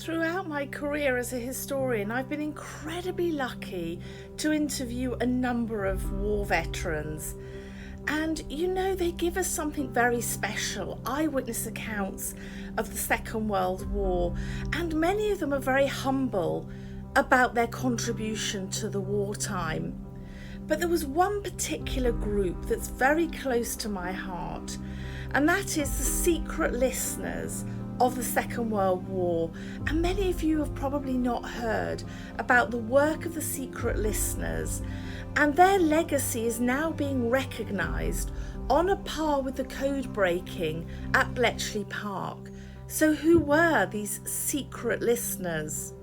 Throughout my career as a historian, I've been incredibly lucky to interview a number of war veterans. And they give us something very special, eyewitness accounts of the Second World War, and many of them are very humble about their contribution to the wartime. But there was one particular group that's very close to my heart, and that is the Secret Listeners of the Second World War. And many of you have probably not heard about the work of the Secret Listeners, and their legacy is now being recognised on a par with the code breaking at Bletchley Park. So who were these Secret Listeners?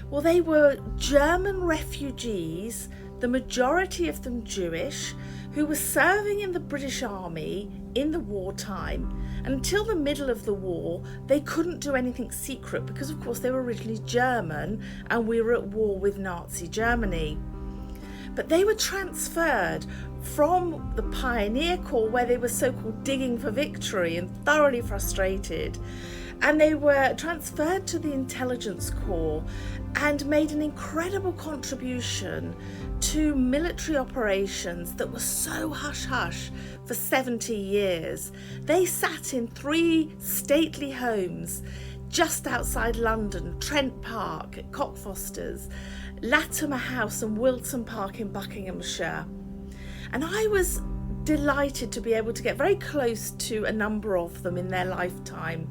Well, they were German refugees, the majority of them Jewish, who were serving in the British Army in the wartime. And until the middle of the war, they couldn't do anything secret because, of course, they were originally German and we were at war with Nazi Germany. But they were transferred from the Pioneer Corps, where they were so-called digging for victory and thoroughly frustrated, and they were transferred to the Intelligence Corps and made an incredible contribution to military operations that were so hush-hush for 70 years. They sat in 3 stately homes just outside London: Trent Park at Cockfosters, Latimer House and Wilton Park in Buckinghamshire. And I was delighted to be able to get very close to a number of them in their lifetime.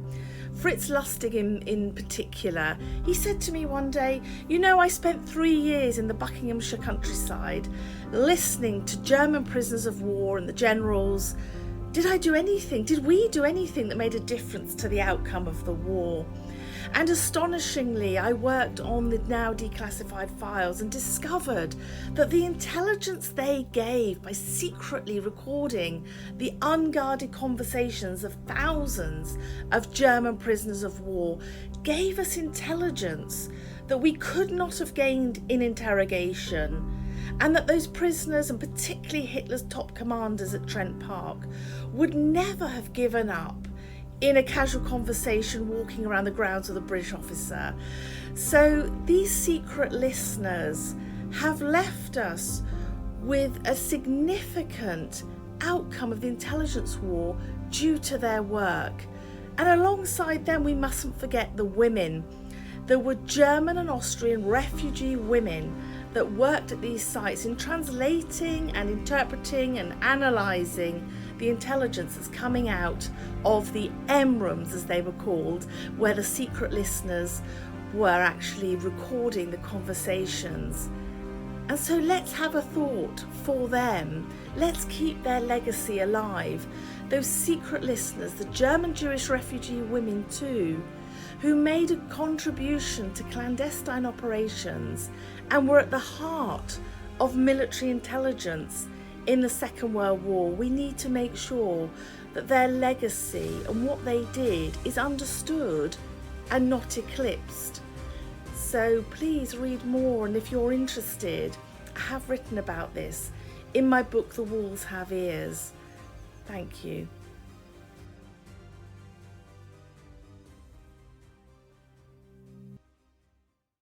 Fritz Lustig in particular, he said to me one day, I spent 3 years in the Buckinghamshire countryside listening to German prisoners of war and the generals. Did we do anything that made a difference to the outcome of the war? And astonishingly, I worked on the now declassified files and discovered that the intelligence they gave by secretly recording the unguarded conversations of thousands of German prisoners of war gave us intelligence that we could not have gained in interrogation, and that those prisoners, and particularly Hitler's top commanders at Trent Park, would never have given up in a casual conversation walking around the grounds with a British officer. So these secret listeners have left us with a significant outcome of the intelligence war due to their work. And alongside them, we mustn't forget the women. There were German and Austrian refugee women that worked at these sites in translating and interpreting and analysing the intelligence that's coming out of the M rooms, as they were called, where the secret listeners were actually recording the conversations. And so let's have a thought for them. Let's keep their legacy alive. Those secret listeners, the German Jewish refugee women too, who made a contribution to clandestine operations and were at the heart of military intelligence in the Second World War. We need to make sure that their legacy and what they did is understood and not eclipsed. So please read more, and if you're interested, I have written about this in my book, The Walls Have Ears. Thank you.